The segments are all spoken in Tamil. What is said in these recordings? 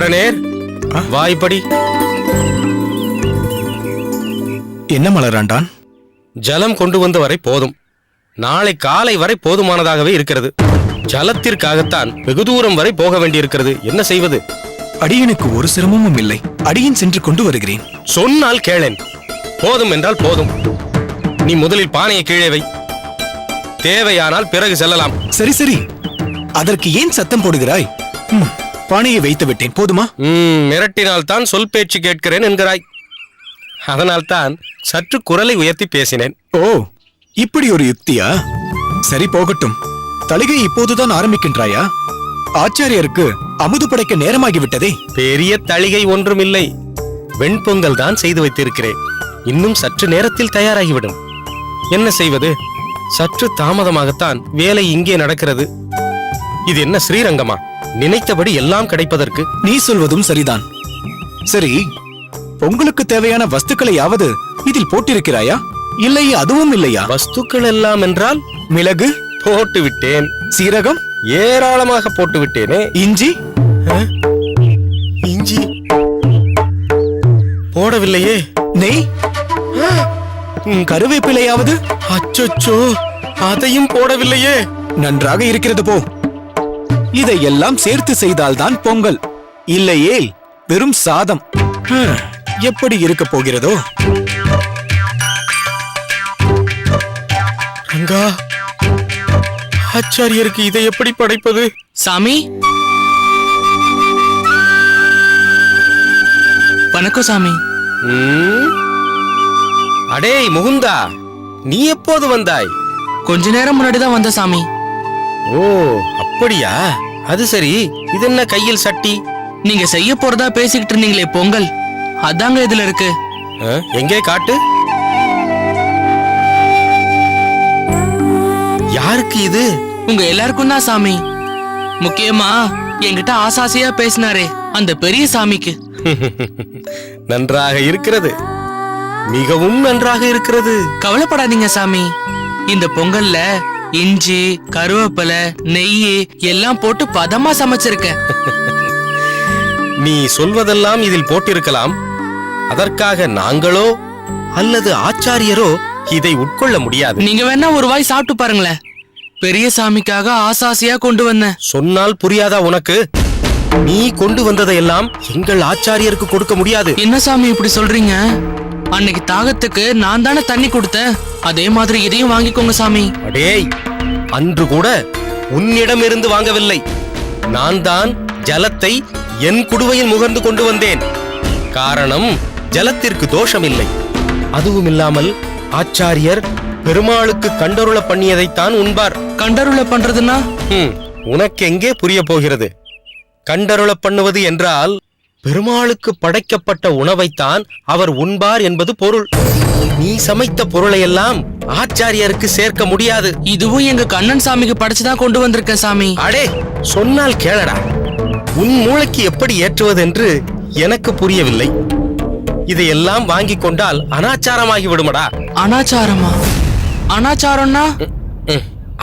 அரணேர், வாய்ப்படி. என்ன மலராண்டான்? ஜலம் கொண்டு வந்த வரை போதும். நாளை காலை வரை போதுமானதாகவே இருக்கிறது. ஜலத்திற்காகத்தான் வெகு தூரம் வரை போக வேண்டியிருக்கிறது. என்ன செய்வது? அடியனுக்கு ஒரு சிரமமும் இல்லை. அடியன் சென்று கொண்டு வருகிறேன். சொன்னால் கேளேன். போதும் என்றால் போதும். நீ முதலில் பானையை கீழே வை. தேவையானால் பிறகு செல்லலாம். சரி சரி, அதற்கு ஏன் சத்தம் போடுகிறாய்? பானையை வைத்து விட்டேன், போதுமா? மிரட்டினால் தான் சொல் பேச்சு கேட்கிறேன் என்கிறாய். அதனால் தான் சற்று குரலை உயர்த்தி பேசினேன். ஓ, இப்படி ஒரு யுக்தியா? சரி, போகட்டும். தளிகை இப்போதுதான் ஆரம்பிக்கின்றாயா? ஆச்சாரியருக்கு அமுது படைக்க நேரமாகிவிட்டதே. பெரிய தளிகை ஒன்றுமில்லை. வெண்பொங்கல் தான் செய்து வைத்திருக்கிறேன். இன்னும் சற்று நேரத்தில் தயாராகிவிடும். என்ன செய்வது? சற்று தாமதமாகத்தான் வேலை இங்கே நடக்கிறது. இது என்ன ஸ்ரீரங்கமா? நினைத்தபடி எல்லாம் கிடைப்பதற்கு? நீ சொல்வதும் சரிதான். சரி, பொங்கலுக்கு தேவையான வஸ்துக்களையாவது இதில் போட்டிருக்கிறாயா? இல்லை அதுவும் இல்லையா? வஸ்துக்கள் எல்லாம் என்றால் மிளகு போட்டு விட்டேன். சீரகம் ஏராளமாக போட்டு விட்டேனே. இஞ்சி இஞ்சி போடவில்லையே. நெய், கருவேப்பிலையாவது? அச்சோ, அதையும் போடவில்லையே. நன்றாக இருக்கிறது போ. இதையெல்லாம் சேர்த்து செய்தால்தான் பொங்கல். இல்லையே வெறும் சாதம். எப்படி இருக்க போகிறதோ? ரங்கா, ஆச்சாரியருக்கு இதை எப்படி படைப்பது? சாமி, வணக்கம் சாமி. அடே முகுந்தா, நீ எப்போது வந்தாய்? கொஞ்ச நேரம் முன்னாடிதான் வந்த சாமி. ஓ, அப்படியா? அது சரி. இது என்ன கையில் சட்டி? நீங்க செய்ய போறதா பேசிக்கிட்டு இருந்தீங்களே பொங்கல், அதாங்க இதுல இருக்கு. எங்கே காட்டு. யாருக்கு இது? உங்க எல்லாருக்கும் தான் சாமி. முக்கியமா என்கிட்ட ஆசாசியா பேசினாரே அந்த பெரிய சாமிக்கு. நன்றாக இருக்கிறது, மிகவும் நன்றாக இருக்கிறது. கவலைப்படாதீங்க சாமி. இந்த பொங்கல்ல இஞ்சி, கருவேப்பிலை, நெய் எல்லாம் போட்டு பதமா சமைச்சிருக்கேன். நீ சொல்வதெல்லாம் இதில் போட்டிருக்கலாம். அதற்காக நாங்களோ அல்லது ஆச்சாரியரோ இதை உட்கொள்ள முடியாது. நீங்க வேணா ஒரு வாய் சாப்பிட்டு பாருங்களேன். பெரிய சாமிக்காக ஆசாசியா கொண்டு வந்தேன். சொன்னால் புரியாதா உனக்கு? நீ கொண்டு வந்ததையெல்லாம் எங்கள் ஆச்சாரியருக்கு கொடுக்க முடியாது. என்ன சாமி இப்படி சொல்றீங்க? அன்னைக்கு தாகத்துக்கு நான் தானே தண்ணி கொடுத்தேன். அதே மாதிரி இதையும் வாங்கிக்கோங்க சாமி. அடேய், அன்று கூட உன்னிடம் இருந்து வாங்கவில்லை. நான் தான் ஜலத்தை என் குடுவையில் முகர்ந்து கொண்டு வந்தேன். காரணம், ஜலத்திற்கு தோஷம் இல்லை. அதுவும் இல்லாமல் ஆச்சாரியர் பெருமாளுக்கு கண்டருள பண்ணியதைத்தான் உண்பார். கண்டருள பண்றதுன்னா உனக்கு எங்கே புரிய போகிறது? கண்டருள பண்ணுவது என்றால் பெருமாளுக்கு படைக்கப்பட்ட உணவைத்தான் அவர் உண்பார் என்பது பொருள். நீ சமைத்த பொருளையெல்லாம் ஆச்சாரியருக்கு சேர்க்க முடியாது. இதுவும் எங்க கண்ணன் சாமிக்கு படைச்சுதான் கொண்டு வந்திருக்கேன் சாமி. அடே, சொன்னால் கேளடா. உன் மூளைக்கு எப்படி ஏற்றுவது என்று எனக்கு புரியவில்லை. இதையெல்லாம் வாங்கி கொண்டால் அனாச்சாரமாகி விடுமடா. அனாச்சாரமா? அனாச்சாரம்னா?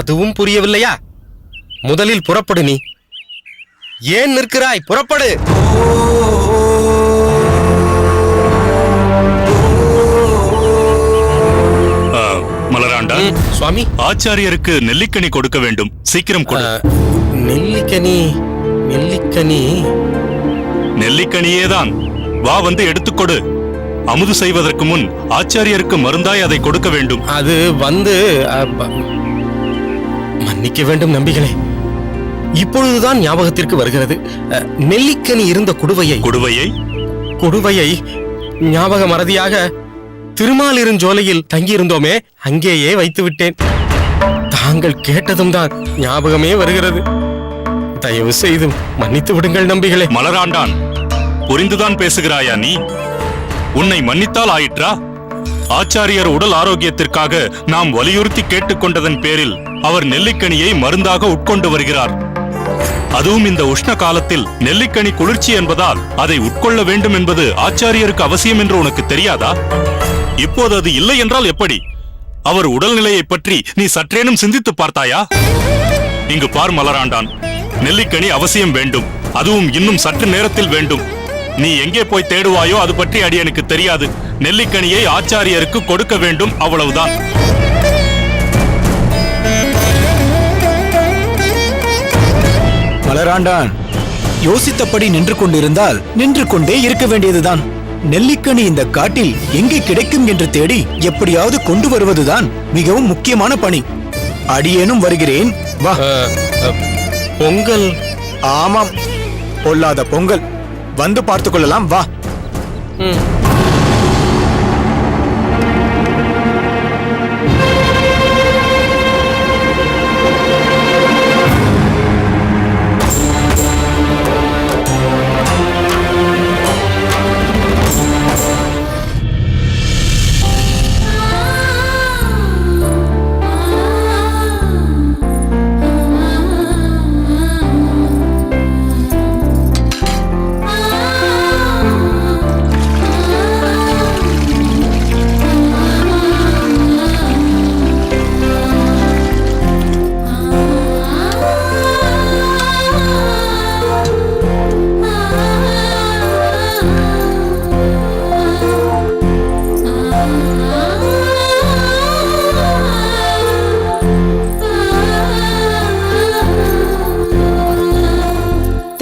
அதுவும் புரியவில்லையா? முதலில் புறப்படு. நீ ஏன் நிற்கிறாய்? புறப்படு. மலராண்டா, சுவாமி, ஆச்சாரியருக்கு நெல்லிக்கனி கொடுக்க வேண்டும். சீக்கிரம் கொடு. நெல்லிக்கனி? நெல்லிக்கனி? நெல்லிக்கனியேதான். வா, வந்து எடுத்துக்கொடு. அமுது செய்வதற்கு முன் ஆச்சாரியருக்கு மருந்தாய் அதை கொடுக்க வேண்டும். அது வந்து மன்னிக்க வேண்டும் நம்பிகளே, இப்பொழுதுதான் ஞாபகத்திற்கு வருகிறது. நெல்லிக்கனி இருந்த குடுவையை ஞாபக மறதியாக திருமாலிருஞ்சோலையில் தங்கியிருந்தோமே, அங்கேயே வைத்து விட்டேன். தாங்கள் கேட்டதும் தான் ஞாபகமே வருகிறது. தயவு செய்து மன்னித்து விடுங்கள் நம்பிகளே. மலராண்டான், புரிந்துதான் பேசுகிறாயா நீ? உன்னை மன்னித்தால் ஆயிற்றா? ஆச்சாரியர் உடல் ஆரோக்கியத்திற்காக நாம் வலியுறுத்தி கேட்டுக்கொண்டதன் பேரில் அவர் நெல்லிக்கனியை மருந்தாக உட்கொண்டு வருகிறார். அதுவும் இந்த உஷ்ண காலத்தில் நெல்லிக்கனி குளிர்ச்சி என்பதால் அதை உட்கொள்ள வேண்டும் என்பது ஆச்சாரியருக்கு அவசியம் என்று உனக்கு தெரியாதா? இப்போது அது இல்லை என்றால் எப்படி? அவர் உடல்நிலையை பற்றி நீ சற்றேனும் சிந்தித்து பார்த்தாயா? இங்கு பார் மலராண்டான், நெல்லிக்கனி அவசியம் வேண்டும். அதுவும் இன்னும் சற்று நேரத்தில் வேண்டும். நீ எங்கே போய் தேடுவாயோ அது பற்றி அடியனுக்கு தெரியாது. நெல்லிக்கனியை ஆச்சாரியருக்கு கொடுக்க வேண்டும், அவ்வளவுதான். மலராண்டான், யோசித்தபடி நின்று கொண்டிருந்தால் நின்று கொண்டே இருக்க வேண்டியதுதான். நெல்லிக்கனி இந்த காட்டில் எங்கே கிடைக்கும் என்று தேடி எப்படியாவது கொண்டு வருவதுதான் மிகவும் முக்கியமான பணி. அடியேனும் வருகிறேன், வா. பொங்கல்? ஆமாம், பொல்லாத பொங்கல். வந்து பார்த்துக் கொள்ளலாம், வா.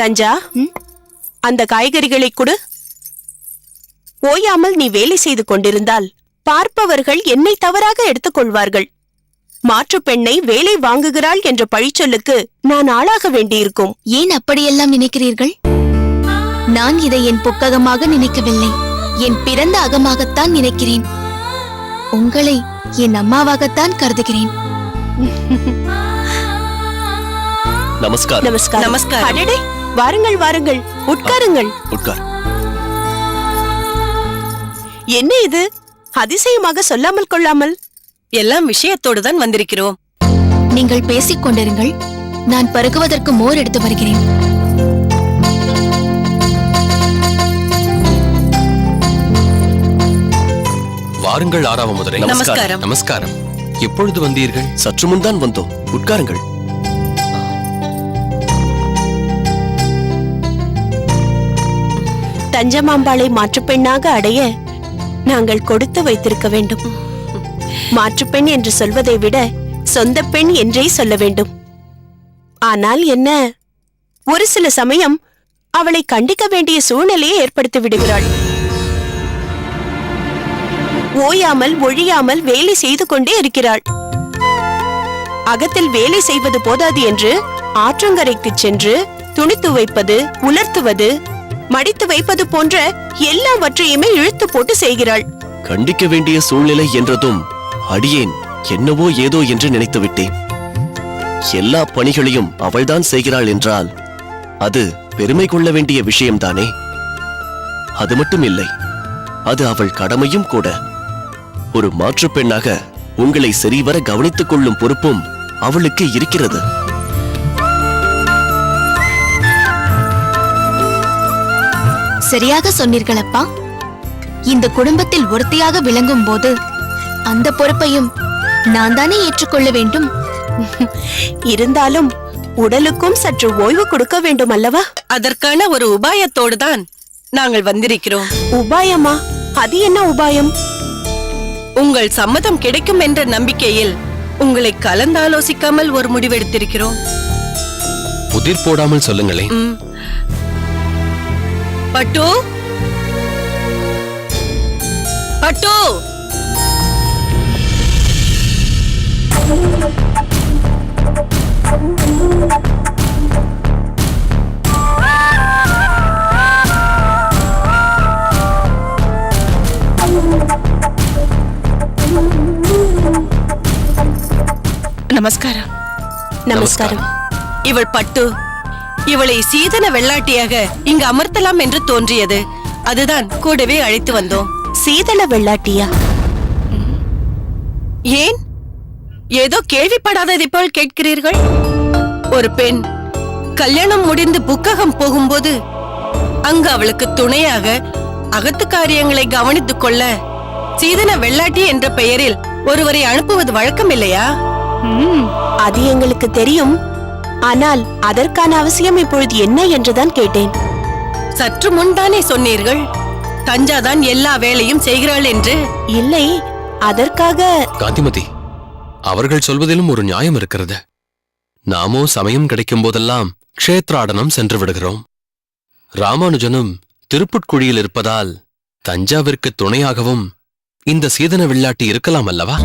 தஞ்சா, அந்த காய்கறிகளை கொடு. ஓயாமல் நீ வேலை செய்து கொண்டிருந்தால் பார்ப்பவர்கள் என்னை தவறாக எடுத்துக் கொள்வார்கள். மாற்று பெண்ணை வேலை வாங்குகிறாள் என்ற பழிச்சொல்லுக்கு நான் ஆளாக வேண்டியிருக்கும். ஏன் அப்படியெல்லாம் நினைக்கிறீர்கள்? நான் இதை என் புக்ககமாக நினைக்கவில்லை, என் பிறந்த அகமாகத்தான் நினைக்கிறேன். உங்களை என் அம்மாவாகத்தான் கருதுகிறேன். நமஸ்காரம். நமஸ்காரம். நமஸ்காரம். அடடே, வாருங்கள் வாருங்கள், உட்காருங்கள். உட்கார். என்ன இது, அதிசயமாக சொல்லாமல் கொள்ளாமல்? எல்லாம் விஷயத்தோடு தான் வந்திருக்கிறோம். நீங்கள் பேசிக் கொண்டிருங்கள், நான் பருகுவதற்கு மோர் எடுத்து வருகிறேன். வாருங்கள் ஆறாவமுதரை. நமஸ்காரம். நமஸ்காரம். எப்பொழுது வந்தீர்கள்? சற்று முன்தான் வந்தோம். உட்காருங்கள். தஞ்சமாம்பாளை மாற்றுப்பெண்ணாக அடைய நாங்கள் கொடுத்து வைத்திருக்க வேண்டும். மாற்றுப்பெண் என்று சொல்வதை விட சொந்த பெண் என்றே சொல்ல வேண்டும். ஆனால் என்ன, ஒரு சில சமயம் அவளை கண்டிக்க வேண்டிய சூழ்நிலையை ஏற்படுத்தி விடுகிறாள். ஓயாமல் ஒழியாமல் வேலை செய்து கொண்டே இருக்கிறாள். அகத்தில் வேலை செய்வது போதாது என்று ஆற்றங்கரைக்கு சென்று துணி துவைப்பது, உலர்த்துவது, மடித்து வைப்பது போன்ற எல்லாவற்றையுமே இழுத்து போட்டு செய்கிறாள். கண்டிக்க வேண்டிய சூழ்நிலை என்றதும் அடியேன் என்னவோ ஏதோ என்று நினைத்து விட்டேன். எல்லா பணிகளையும் அவள்தான் செய்கிறாள் என்றால் அது பெருமை கொள்ள வேண்டிய விஷயம்தானே. அது மட்டும் இல்லை, அது அவள் கடமையும் கூட. ஒரு மாற்றுப் பெண்ணாக உங்களை சரிவர கவனித்துக் கொள்ளும் பொறுப்பும் அவளுக்கு இருக்கிறது. சரியாக சொன்னீர்கள் அப்பா. இந்த குடும்பத்தில் ஒருத்தியாக விளங்கும் போது அந்த பொறுப்பையும் நான் தானே ஏற்றுக்கொள்ள வேண்டும். இருந்தாலும் உடலுக்கும் சற்று ஓய்வு கொடுக்க வேண்டும் அல்லவா? அதற்கான ஒரு உபாயத்தோடு தான் நாங்கள் வந்திருக்கிறோம். உபாயமா? அது என்ன உபாயம்? உங்கள் சம்மதம் கிடைக்கும் என்ற நம்பிக்கையில் உங்களை கலந்தாலோசிக்காமல் ஒரு முடிவெடுத்திருக்கிறோம். புதிர் போடாமல் சொல்லுங்களேன். பட்டு, பட்டு, நமஸ்காரம். நமஸ்காரம். இவள் பட்டு. இவளை சீதன வெள்ளாட்டியாக இங்கு அமர்த்தலாம் என்று தோன்றியது. அதுதான் கூடவே அழைத்து வந்தோம். சீதள வெள்ளாட்டியா? ஏன் ஏதோ கேள்விப்படாததை போல் கேட்கிறீர்கள்? ஒரு பெண் கல்யாணம் முடிந்து புக்ககம் போகும்போது அங்கு அவளுக்கு துணையாக அகத்து காரியங்களை கவனித்துக் கொள்ள சீதன வெள்ளாட்டி என்ற பெயரில் ஒருவரை அனுப்புவது வழக்கம் இல்லையா? அது எங்களுக்கு தெரியும். ஆனால் அதற்கான அவசியம் இப்பொழுது என்ன என்றுதான் கேட்டேன். சற்று முன்தானே சொன்னீர்கள் தஞ்சாதான் எல்லா வேலையும் செய்கிறாள் என்று. இல்லை, அதற்காக காந்திமதி, அவர்கள் சொல்வதிலும் ஒரு நியாயம் இருக்கிறது. நாமோ சமயம் கிடைக்கும் போதெல்லாம் க்ஷேத்ராடனம் சென்று விடுகிறோம். ராமானுஜனும் திருப்புட்குழியில் இருப்பதால் தஞ்சாவிற்கு துணையாகவும் இந்த சீதன வெள்ளாட்டி இருக்கலாம் அல்லவா?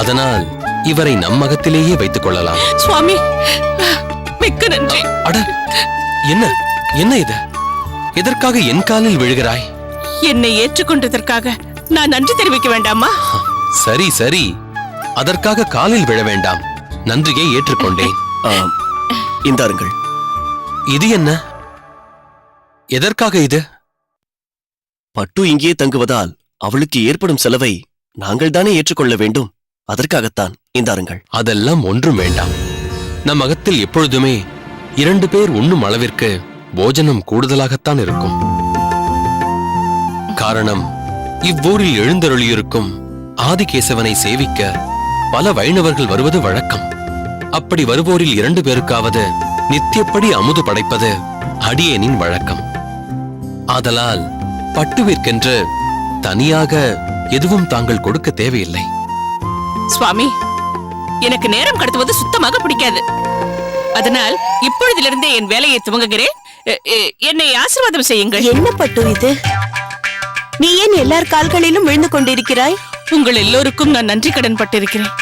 அதனால் இவரை நம்மகத்திலேயே வைத்துக் கொள்ளலாம். சுவாமி, மிக்க நன்றி. அட, என்ன என்ன இது? எதற்காக என் காலில் விழுகிறாய்? என்னை ஏற்றுக்கொண்டதற்காக நான் நன்றி தெரிவிக்க வேண்டாமா? சரி சரி, அதற்காக காலில் விழ வேண்டாம். நன்றியை ஏற்றுக்கொண்டேன். இந்தாருங்கள். இது என்ன? எதற்காக இது? பட்டு இங்கேயே தங்குவதால் அவளுக்கு ஏற்படும் செலவை நாங்கள் தானே ஏற்றுக்கொள்ள வேண்டும். அதற்காகத்தான். இந்தாருங்கள். அதெல்லாம் ஒன்றும் வேண்டாம். நம் அகத்தில் எப்பொழுதுமே 2 பேர் உண்ணும் அளவிற்கு போஜனம் கூடுதலாகத்தான் இருக்கும். காரணம், இவ்வூரில் எழுந்தருளியிருக்கும் ஆதிகேசவனை சேவிக்க பல வைணவர்கள் வருவது வழக்கம். அப்படி வருவோரில் 2 பேருக்காவது நித்தியப்படி அமுது படைப்பது அடியேனின் வழக்கம். ஆதலால் பட்டுவிற்கென்று தனியாக எதுவும் தாங்கள் கொடுக்க தேவையில்லை. சுவாமி, எனக்கு நேரம் கடத்துவது சுத்தமாக பிடிக்காது. அதனால் இப்பொழுதிலிருந்தே என் வேலையை துவங்குகிறேன். என்னை ஆசீர்வாதம் செய்யுங்கள். என்ன பட்டு இது? நீ ஏன் எல்லார் கால்களிலும் விழுந்து கொண்டிருக்கிறாய்? உங்கள் எல்லோருக்கும் நான் நன்றி கடன் பட்டிருக்கிறேன்.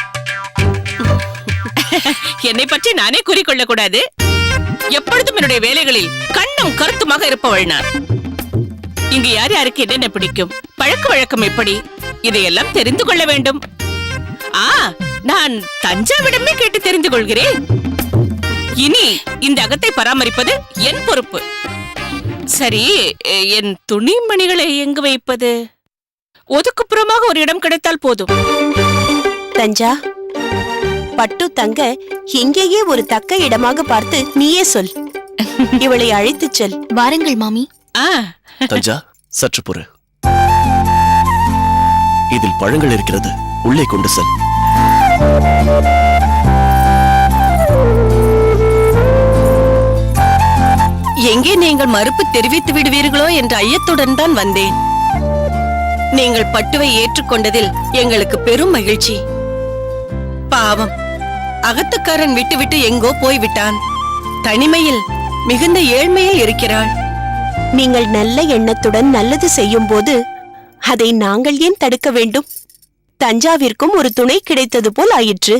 என்னை பற்றி நானே கூறிக்கொள்ள கூடாது. எப்பொழுதும் என்னுடைய வேலைகளில் கண்ணும் கருத்துமாக இருப்பவள் நான். இங்கு யார் யாருக்கு என்னென்ன பிடிக்கும், பழக்க வழக்கம் எப்படி, இதையெல்லாம் தெரிந்து கொள்ள வேண்டும். நான் தஞ்சாவிடமே கேட்டு தெரிந்து கொள்கிறேன். இனி இந்த அகத்தை பராமரிப்பது என் பொறுப்பு. சரி, என் துணிமணிகளை எங்கு வைப்பது? ஒதுக்குப்புறமாக ஒரு இடம் கிடைத்தால் போதும். தஞ்சா, பட்டு தங்க எங்கேயே ஒரு தக்க இடமாக பார்த்து நீயே சொல். இவளை அழைத்துச் செல். வாருங்கள் மாமி. தஞ்சா, சற்று பொறு. இதில் பழங்கள் இருக்கிறது, உள்ளே கொண்டு செல். எங்கே நீங்கள் மறுப்பு தெரிவித்து விடுவீர்களோ என்ற ஐயத்துடன் தான் வந்தேன். நீங்கள் பட்டுவை ஏற்றுக்கொண்டதில் எங்களுக்கு பெரும் மகிழ்ச்சி. பாவம், அகத்துக்காரன் விட்டுவிட்டு எங்கோ போய்விட்டான். தனிமையில் மிகுந்த ஏழ்மையில் இருக்கிறாள். நீங்கள் நல்ல எண்ணத்துடன் நல்லது செய்யும் போது அதை நாங்கள் ஏன் தடுக்க வேண்டும்? தஞ்சாவிற்கும் ஒரு துணை கிடைத்தது போல் ஆயிற்று.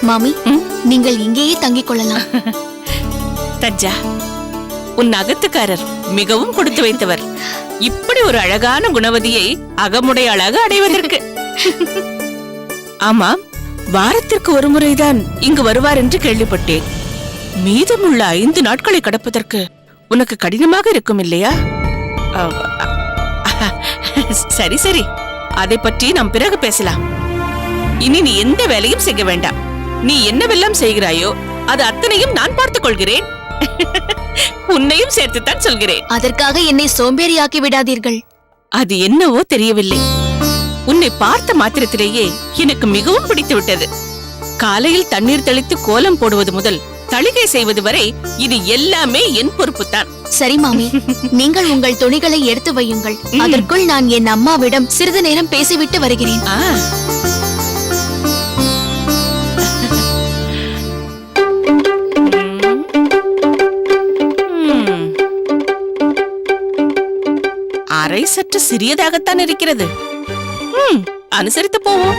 மாமி, நீங்கள் இங்கேயே தங்கிக் கொள்ளலாம். தஞ்சா, உன் அகத்துக்காரர் மிகவும் கொடுத்து வைத்தவர். இப்படி ஒரு அழகான குணவதியை அகமுடையாளாக அடைவதற்கு. ஆமாம், வாரத்திற்கு ஒரு முறைதான் இங்கு வருவார் என்று கேள்விப்பட்டேன். மீதமுள்ள 5 நாட்களை கடப்பதற்கு உனக்கு கடினமாக இருக்கும் இல்லையா? சரி சரி, அதை பற்றி நாம் பிறகு பேசலாம். இனி நீ எந்த வேலையும் செய்ய வேண்டாம். நீ என்னவெல்லாம் செய்கிறாயோ அது அத்தனையும் நான் பார்த்துக் கொள்கிறேன். உன்னையும் சேர்த்துத்தான் சொல்கிறேன். அதற்காக என்னை சோம்பேறியாக்கி விடாதீர்கள். அது என்னவோ தெரியவில்லை, உன்னை பார்த்த மாத்திரத்திலேயே எனக்கு மிகவும் பிடித்து விட்டது. காலையில் தண்ணீர் தெளித்து கோலம் போடுவது முதல் தளிகை செய்வது வரை இது எல்லாமே என் பொறுப்புத்தான். சரி மாமி, நீங்கள் உங்கள் துணிகளை எடுத்து வையுங்கள். அதற்குள் நான் என் அம்மாவிடம் சிறிது நேரம் பேசிவிட்டு வருகிறேன். அறை சற்று சிறியதாகத்தான் இருக்கிறது. அனுசரித்து போவோம்.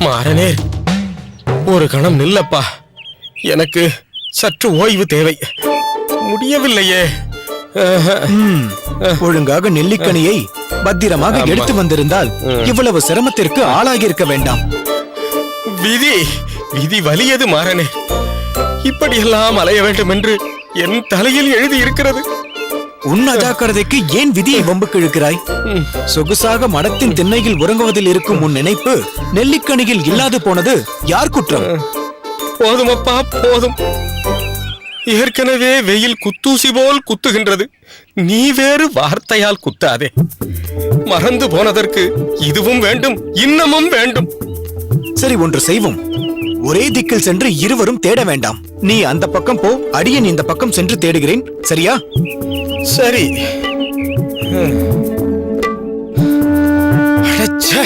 மாறனே, ஒரு கணம் நில்லப்பா. எனக்கு சற்று ஓய்வு தேவை. முடியவில்லையே. ம், ஒழுங்காக நெல்லிக்கனியை பத்திரமாக எடுத்து வந்திருந்தால் இவ்வளவு சிரமத்திற்கு ஆளாகி இருக்க வேண்டாம். விதி விதி வலியது மாறனே. இப்படியெல்லாம் அலைய வேண்டும் என்று என் தலையில் எழுதி இருக்கிறது. உன் அஜாக்கிரதைக்கு ஏன் விதியை வம்புக்கு இழுக்கிறாய்? சொகுசாக மடத்தின் திண்ணையில் உறங்குவதில் இருக்கும் உன் நினைப்பு நெல்லிக்கனியில் இல்லாது போனது யார் குற்றம்? போதும் அப்பா, போதும். ஏற்கனவே வெயில் குத்தூசி போல் குத்துகின்றது. நீ வேறு வார்த்தையால் குத்தாதே. மறந்து போனதற்கு இதுவும் வேண்டும், இன்னமும் வேண்டும். சரி, ஒன்று செய்வோம். ஒரே திக்கில் சென்று இருவரும் தேட வேண்டாம். நீ அந்த பக்கம் போ, அடியேன் இந்த பக்கம் சென்று தேடுகிறேன். சரியா? சரி. அடச்சே,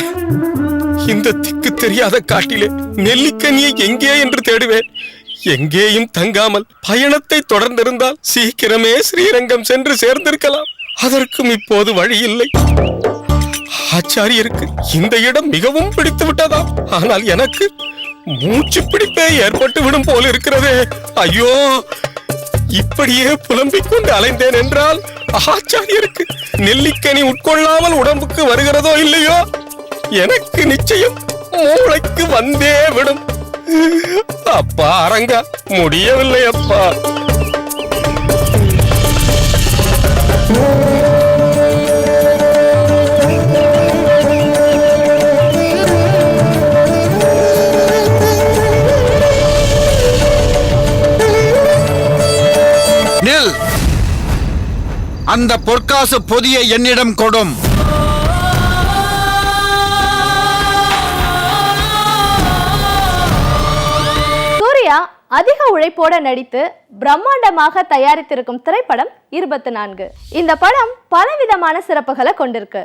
இந்த திக்கு தெரியாத காட்டிலே நெல்லிக்கனியை எங்கே என்று தேடுவேன். எங்கேயும் தங்காமல் பயணத்தை தொடர்ந்திருந்தால் சீக்கிரமே ஸ்ரீரங்கம் சென்று சேர்ந்திருக்கலாம். அதற்கும் இப்போது வழி இல்லை. ஆச்சாரியருக்கு இந்த இடம் மிகவும் பிடித்து விட்டதாம். ஆனால் எனக்கு மூச்சு பிடிப்பே ஏற்பட்டு விடும் போல் இருக்கிறதே. ஐயோ, இப்படியே புலம்பிக் கொண்டு அலைந்தேன் என்றால் ஆச்சாரியருக்கு நெல்லிக்கனி உட்கொள்ளாமல் உடம்புக்கு வருகிறதோ இல்லையோ, எனக்கு நிச்சயம் மூளைக்கு வந்தே விடும். அப்பா அரங்கா, முடியவில்லை அப்பா. நில்! அந்த பொற்காசு பொதியை என்னிடம் கொடும். சூர்யா அதிக உழைப்போட நடித்து பிரம்மாண்டமாக தயாரித்திருக்கும் திரைப்படம் 24. இந்த படம் பலவிதமான சிறப்புகளை கொண்டிருக்கு.